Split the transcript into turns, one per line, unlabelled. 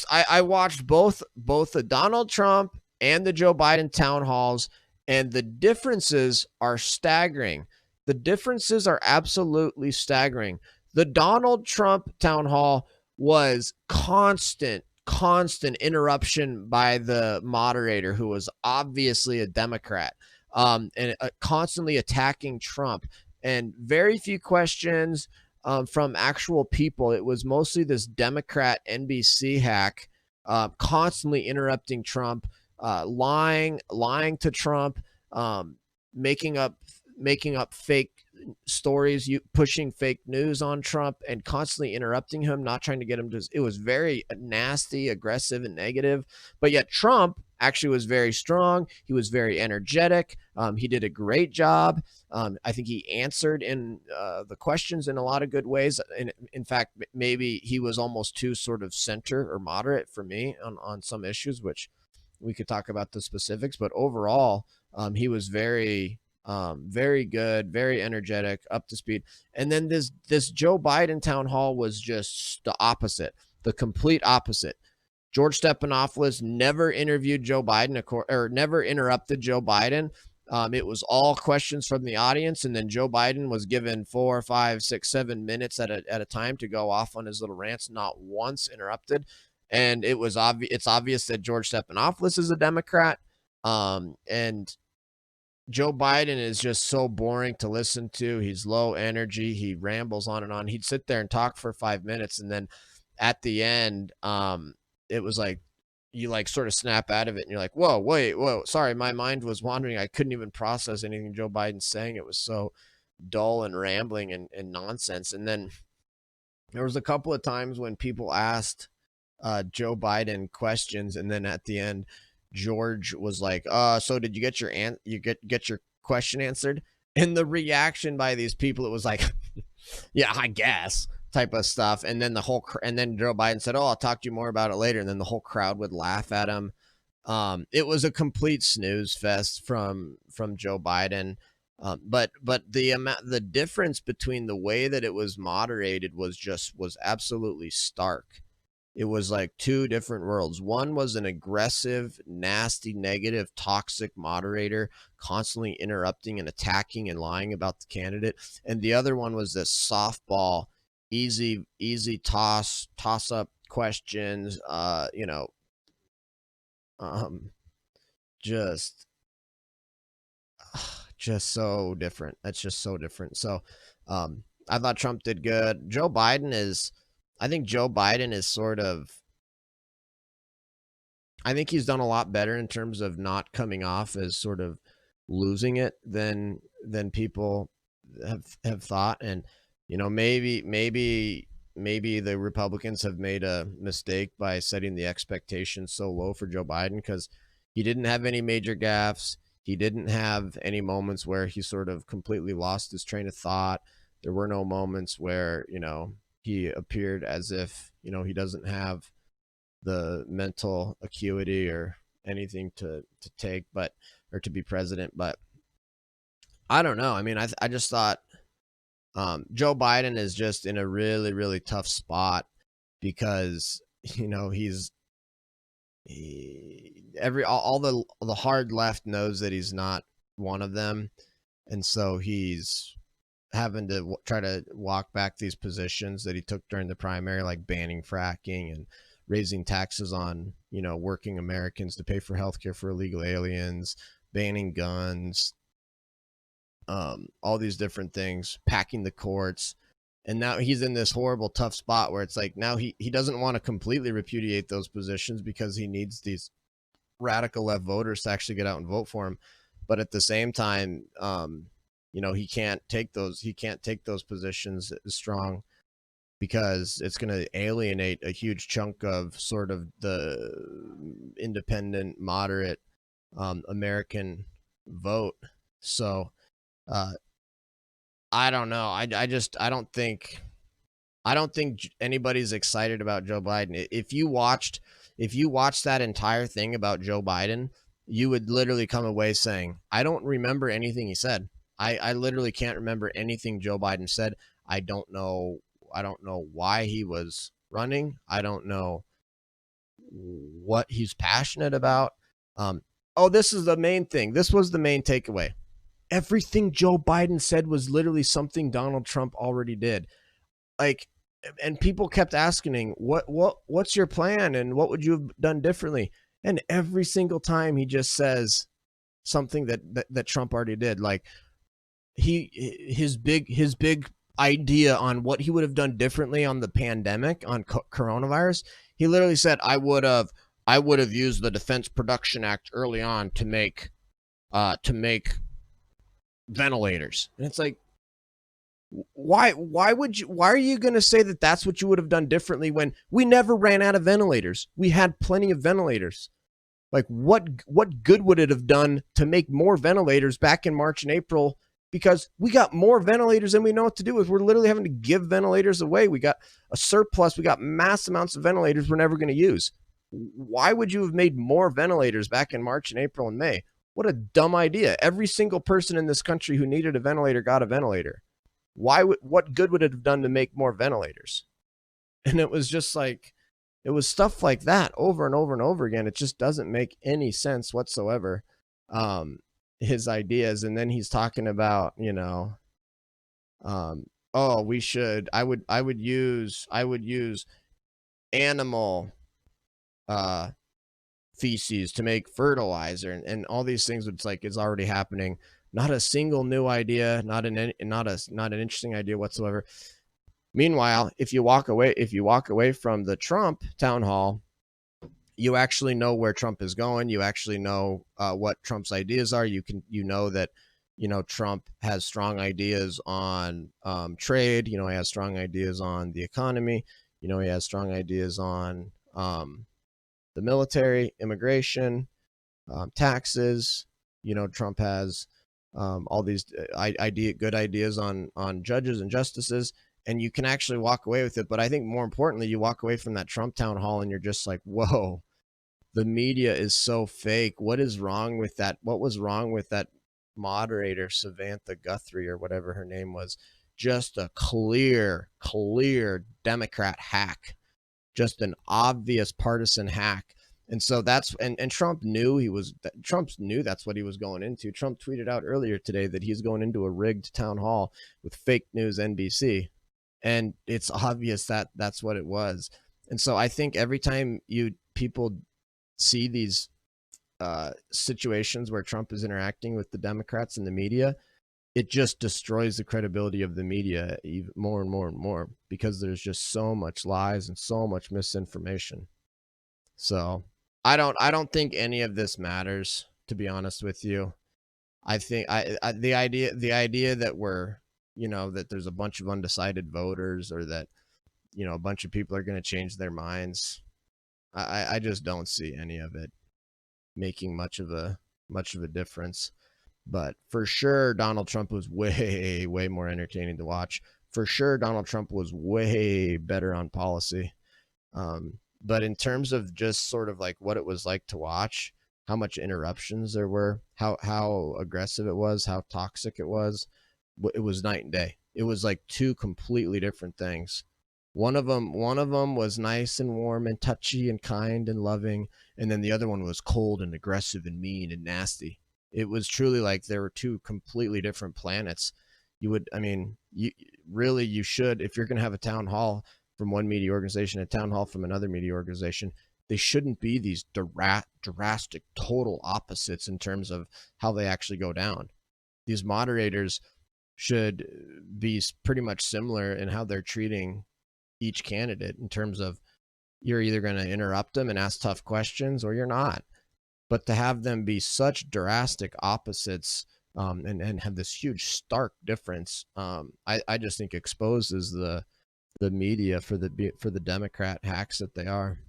I watched both the Donald Trump and the Joe Biden town halls, and the differences are staggering. The differences are absolutely staggering. The Donald Trump town hall was constant interruption by the moderator, who was obviously a Democrat, and constantly attacking Trump, and very few questions from actual people. It was mostly this Democrat NBC hack constantly interrupting Trump, lying to Trump, um, making up fake stories, pushing fake news on Trump, and constantly interrupting him, not trying to get him to. It was very nasty, aggressive, and negative. But yet Trump actually was very strong. He was very energetic. He did a great job. I think he answered in the questions in a lot of good ways. In fact, maybe he was almost too sort of center or moderate for me on some issues, which we could talk about the specifics. But overall, he was very good, very energetic, up to speed. And then this Joe Biden town hall was just the opposite, the complete opposite. George Stephanopoulos never interviewed Joe Biden, or never interrupted Joe Biden. It was all questions from the audience, and then Joe Biden was given 4, 5, 6, 7 minutes at a time to go off on his little rants, not once interrupted. And it's obvious that George Stephanopoulos is a Democrat, and Joe Biden is just so boring to listen to. He's low energy. He rambles on and on. He'd sit there and talk for 5 minutes, and then at the end, it was like you like sort of snap out of it, and you're like, "Whoa, wait, whoa, sorry, my mind was wandering. I couldn't even process anything Joe Biden's saying. It was so dull and rambling and nonsense." And then there was a couple of times when people asked Joe Biden questions, and then at the end, George was like, so did you get your question answered?" And the reaction by these people, it was like, "Yeah, I guess," type of stuff. And then and then Joe Biden said, "Oh, I'll talk to you more about it later." And then the whole crowd would laugh at him. It was a complete snooze fest from Joe Biden. But the difference between the way that it was moderated was absolutely stark. It was like two different worlds. One was an aggressive, nasty, negative, toxic moderator, constantly interrupting and attacking and lying about the candidate. And the other one was this softball, easy toss up questions, um, just just so different. That's just so different. So, I thought Trump did good. I think Joe Biden is sort of, I think he's done a lot better in terms of not coming off as sort of losing it than people have thought. And maybe the Republicans have made a mistake by setting the expectations so low for Joe Biden, because he didn't have any major gaffes. He didn't have any moments where he sort of completely lost his train of thought. There were no moments where he appeared as if he doesn't have the mental acuity or anything to take, but or to be president. But I don't know. I mean, I just thought Joe Biden is just in a really really tough spot, because every all the hard left knows that he's not one of them, and so he's having to try to walk back these positions that he took during the primary, like banning fracking and raising taxes on working Americans to pay for healthcare for illegal aliens, banning guns, all these different things, packing the courts. And now he's in this horrible tough spot where it's like now he doesn't want to completely repudiate those positions, because he needs these radical left voters to actually get out and vote for him. But at the same time, he can't take those positions strong, because it's going to alienate a huge chunk of sort of the independent, moderate American vote. So I don't know. I don't think anybody's excited about Joe Biden. If you watched that entire thing about Joe Biden, you would literally come away saying, "I don't remember anything he said. I literally can't remember anything Joe Biden said. I don't know why he was running. I don't know what he's passionate about. Oh, this is the main thing. This was the main takeaway. Everything Joe Biden said was literally something Donald Trump already did. Like, and people kept asking, what's your plan and what would you have done differently? And every single time he just says something that Trump already did. Like, his big idea on what he would have done differently on the pandemic, on coronavirus. He literally said, I would have used the Defense Production Act early on to make ventilators. And it's like, why are you going to say that that's what you would have done differently when we never ran out of ventilators? We had plenty of ventilators. Like, what good would it have done to make more ventilators back in March and April? Because we got more ventilators than we know what to do with. We're literally having to give ventilators away. We got a surplus. We got mass amounts of ventilators we're never going to use. Why would you have made more ventilators back in March and April and May? What a dumb idea. Every single person in this country who needed a ventilator got a ventilator. What good would it have done to make more ventilators? And it was just like, it was stuff like that over and over and over again. It just doesn't make any sense whatsoever. His ideas. And then he's talking about, oh, we should, I would use animal feces to make fertilizer, and all these things. It's like, it's already happening. Not a single new idea, not an interesting idea whatsoever. Meanwhile, if you walk away from the Trump town hall, you actually know where Trump is going. You actually know what Trump's ideas are. You know that Trump has strong ideas on trade. He has strong ideas on the economy. He has strong ideas on the military, immigration, taxes. Trump has all these good ideas on judges and justices, and you can actually walk away with it. But I think more importantly, you walk away from that Trump town hall and you're just like, whoa, the media is so fake. What is wrong with that? What was wrong with that moderator, Samantha Guthrie or whatever her name was? Just a clear Democrat hack, just an obvious partisan hack. And so that's, and Trump knew that's what he was going into. Trump tweeted out earlier today that he's going into a rigged town hall with fake news NBC. And it's obvious that that's what it was. And so I think every time people see these situations where Trump is interacting with the Democrats and the media, it just destroys the credibility of the media even more and more and more, because there's just so much lies and so much misinformation. So I don't think any of this matters, to be honest with you. I think the idea that we're, that there's a bunch of undecided voters, or that, a bunch of people are going to change their minds. I just don't see any of it making much of a difference. But for sure, Donald Trump was way more entertaining to watch. For sure, Donald Trump was way better on policy. But in terms of just sort of like what it was like to watch, how much interruptions there were, how aggressive it was, how toxic it was night and day. It was like two completely different things. One of them was nice and warm and touchy and kind and loving, and then the other one was cold and aggressive and mean and nasty. It was truly like there were two completely different planets. You should, if you're going to have a town hall from one media organization, a town hall from another media organization, they shouldn't be these drastic total opposites in terms of how they actually go down. These moderators should be pretty much similar in how they're treating each candidate, in terms of, you're either going to interrupt them and ask tough questions, or you're not. But to have them be such drastic opposites, and have this huge stark difference, I just think exposes the media for the Democrat hacks that they are.